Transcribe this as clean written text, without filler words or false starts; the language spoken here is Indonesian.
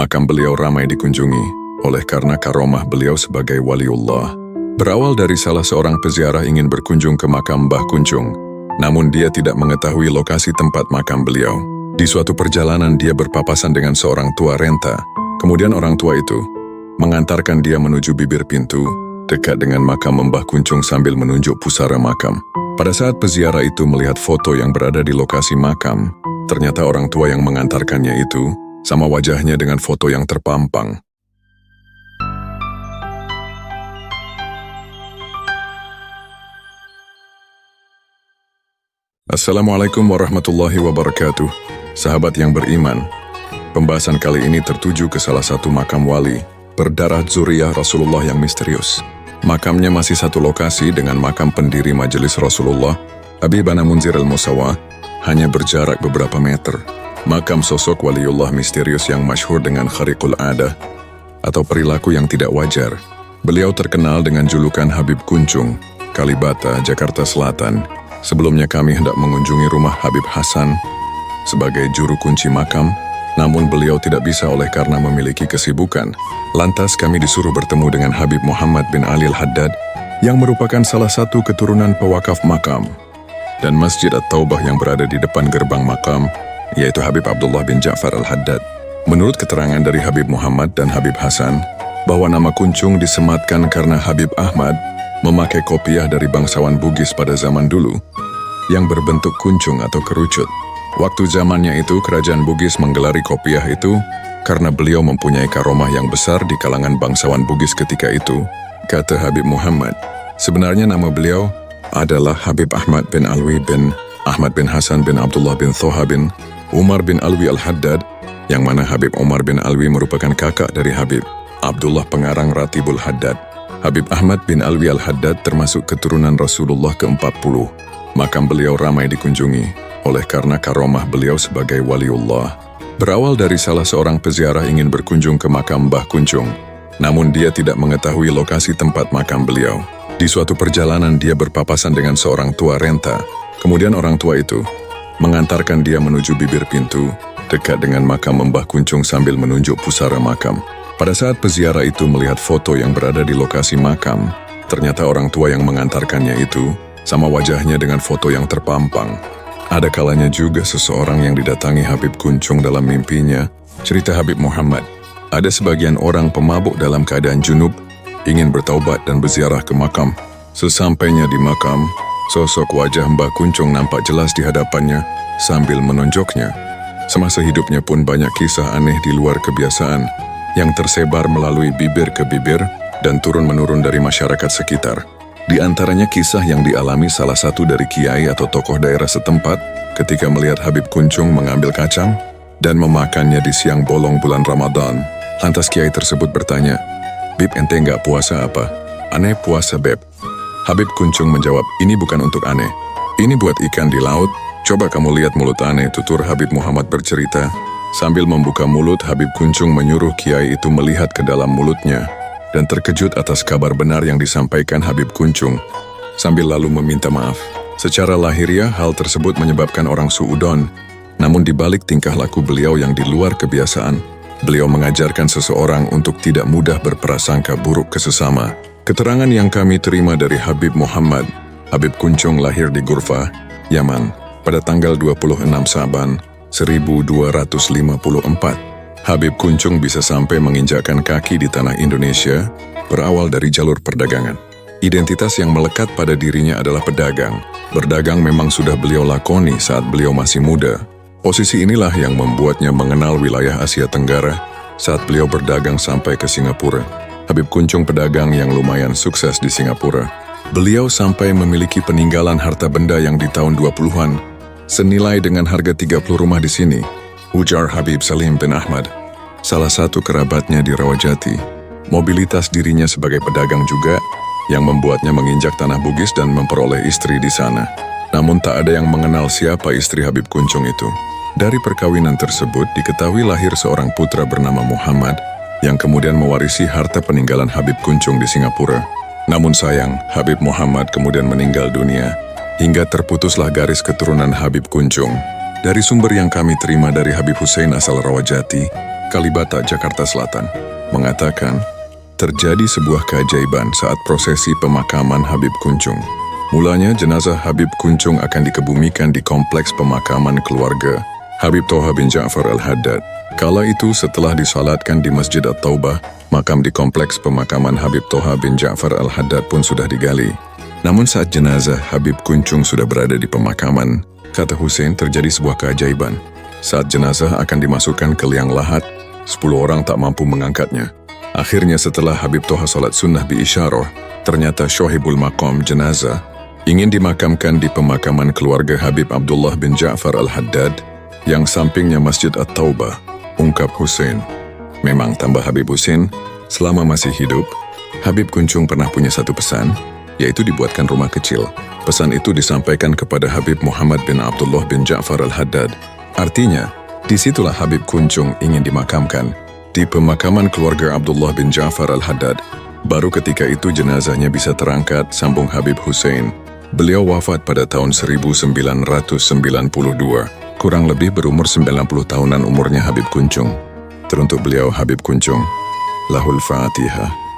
Makam beliau ramai dikunjungi, oleh karena karomah beliau sebagai waliullah. Berawal dari salah seorang peziarah ingin berkunjung ke makam Mbah Kuncung, namun dia tidak mengetahui lokasi tempat makam beliau. Di suatu perjalanan dia berpapasan dengan seorang tua renta, kemudian orang tua itu mengantarkan dia menuju bibir pintu, dekat dengan makam Mbah Kuncung sambil menunjuk pusara makam. Pada saat peziarah itu melihat foto yang berada di lokasi makam, ternyata orang tua yang mengantarkannya itu sama wajahnya dengan foto yang terpampang. Assalamualaikum warahmatullahi wabarakatuh. Sahabat yang beriman, pembahasan kali ini tertuju ke salah satu makam wali berdarah zuriyah Rasulullah yang misterius. Makamnya masih satu lokasi dengan makam pendiri Majelis Rasulullah, Habibana Munzir al-Musawa, hanya berjarak beberapa meter. Makam sosok waliullah misterius yang masyhur dengan khariqul adah, atau perilaku yang tidak wajar. Beliau terkenal dengan julukan Habib Kuncung, Kalibata, Jakarta Selatan. Sebelumnya kami hendak mengunjungi rumah Habib Hasan sebagai juru kunci makam, namun beliau tidak bisa oleh karena memiliki kesibukan. Lantas kami disuruh bertemu dengan Habib Muhammad bin Ali al-Haddad yang merupakan salah satu keturunan pewakaf makam, dan Masjid At-Taubah yang berada di depan gerbang makam, yaitu Habib Abdullah bin Ja'far al-Haddad. Menurut keterangan dari Habib Muhammad dan Habib Hasan, bahwa nama Kuncung disematkan karena Habib Ahmad memakai kopiah dari bangsawan Bugis pada zaman dulu, yang berbentuk kuncung atau kerucut. Waktu zamannya itu, kerajaan Bugis menggelari kopiah itu karena beliau mempunyai karomah yang besar di kalangan bangsawan Bugis ketika itu, kata Habib Muhammad. Sebenarnya nama beliau adalah Habib Ahmad bin Alwi bin Ahmad bin Hasan bin Abdullah bin Thoha bin Umar bin Alwi al-Haddad, yang mana Habib Umar bin Alwi merupakan kakak dari Habib Abdullah pengarang Ratibul Haddad. Habib Ahmad bin Alwi al-Haddad termasuk keturunan Rasulullah ke-40. Makam beliau ramai dikunjungi, oleh karena karomah beliau sebagai waliullah. Berawal dari salah seorang peziarah ingin berkunjung ke makam Mbah Kuncung, namun dia tidak mengetahui lokasi tempat makam beliau. Di suatu perjalanan dia berpapasan dengan seorang tua renta, kemudian orang tua itu mengantarkan dia menuju bibir pintu, dekat dengan makam Mbah Kuncung sambil menunjuk pusara makam. Pada saat peziarah itu melihat foto yang berada di lokasi makam, ternyata orang tua yang mengantarkannya itu sama wajahnya dengan foto yang terpampang. Ada kalanya juga seseorang yang didatangi Habib Kuncung dalam mimpinya, cerita Habib Muhammad. Ada sebagian orang pemabuk dalam keadaan junub, ingin bertaubat dan berziarah ke makam. Sesampainya di makam, sosok wajah Mbah Kuncung nampak jelas di hadapannya sambil menonjoknya. Semasa hidupnya pun banyak kisah aneh di luar kebiasaan yang tersebar melalui bibir ke bibir dan turun-menurun dari masyarakat sekitar. Di antaranya kisah yang dialami salah satu dari kiai atau tokoh daerah setempat ketika melihat Habib Kuncung mengambil kacang dan memakannya di siang bolong bulan Ramadan. Lantas kiai tersebut bertanya, "Bib, ente nggak puasa apa?" "Aneh puasa, Beb." Habib Kuncung menjawab, "Ini bukan untuk aneh. Ini buat ikan di laut. Coba kamu lihat mulut aneh," tutur Habib Muhammad bercerita. Sambil membuka mulut, Habib Kuncung menyuruh kiai itu melihat ke dalam mulutnya dan terkejut atas kabar benar yang disampaikan Habib Kuncung, sambil lalu meminta maaf. Secara lahiriah, hal tersebut menyebabkan orang suudon, namun di balik tingkah laku beliau yang di luar kebiasaan, beliau mengajarkan seseorang untuk tidak mudah berprasangka buruk ke sesama. Keterangan yang kami terima dari Habib Muhammad, Habib Kuncung lahir di Gurfa, Yaman, pada tanggal 26 Saban 1254. Habib Kuncung bisa sampai menginjakkan kaki di tanah Indonesia berawal dari jalur perdagangan. Identitas yang melekat pada dirinya adalah pedagang. Berdagang memang sudah beliau lakoni saat beliau masih muda. Posisi inilah yang membuatnya mengenal wilayah Asia Tenggara saat beliau berdagang sampai ke Singapura. Habib Kuncung pedagang yang lumayan sukses di Singapura. Beliau sampai memiliki peninggalan harta benda yang di tahun 20-an, senilai dengan harga 30 rumah di sini, ujar Habib Salim bin Ahmad, salah satu kerabatnya di Rawajati. Mobilitas dirinya sebagai pedagang juga yang membuatnya menginjak tanah Bugis dan memperoleh istri di sana. Namun tak ada yang mengenal siapa istri Habib Kuncung itu. Dari perkawinan tersebut diketahui lahir seorang putra bernama Muhammad yang kemudian mewarisi harta peninggalan Habib Kuncung di Singapura. Namun sayang, Habib Muhammad kemudian meninggal dunia, hingga terputuslah garis keturunan Habib Kuncung. Dari sumber yang kami terima dari Habib Hussein asal Rawajati, Kalibata, Jakarta Selatan, mengatakan, terjadi sebuah keajaiban saat prosesi pemakaman Habib Kuncung. Mulanya jenazah Habib Kuncung akan dikebumikan di kompleks pemakaman keluarga Habib Toha bin Ja'far Al-Haddad. Kala itu setelah disalatkan di Masjid At-Taubah, makam di kompleks pemakaman Habib Toha bin Ja'far Al-Haddad pun sudah digali. Namun saat jenazah Habib Kuncung sudah berada di pemakaman, kata Hussein, terjadi sebuah keajaiban. Saat jenazah akan dimasukkan ke liang lahat, 10 orang tak mampu mengangkatnya. Akhirnya setelah Habib Toha salat sunnah bi-isyarah, ternyata Syuhibul Maqam jenazah ingin dimakamkan di pemakaman keluarga Habib Abdullah bin Ja'far Al-Haddad yang sampingnya Masjid At-Taubah, ungkap Hussein. Memang tambah Habib Hussein, selama masih hidup, Habib Kuncung pernah punya satu pesan, yaitu dibuatkan rumah kecil. Pesan itu disampaikan kepada Habib Muhammad bin Abdullah bin Ja'far Al-Haddad. Artinya, disitulah Habib Kuncung ingin dimakamkan, di pemakaman keluarga Abdullah bin Ja'far Al-Haddad. Baru ketika itu jenazahnya bisa terangkat, sambung Habib Hussein. Beliau wafat pada tahun 1992, kurang lebih berumur 90 tahunan umurnya Habib Kuncung. Teruntuk beliau Habib Kuncung, lahul Fatihah.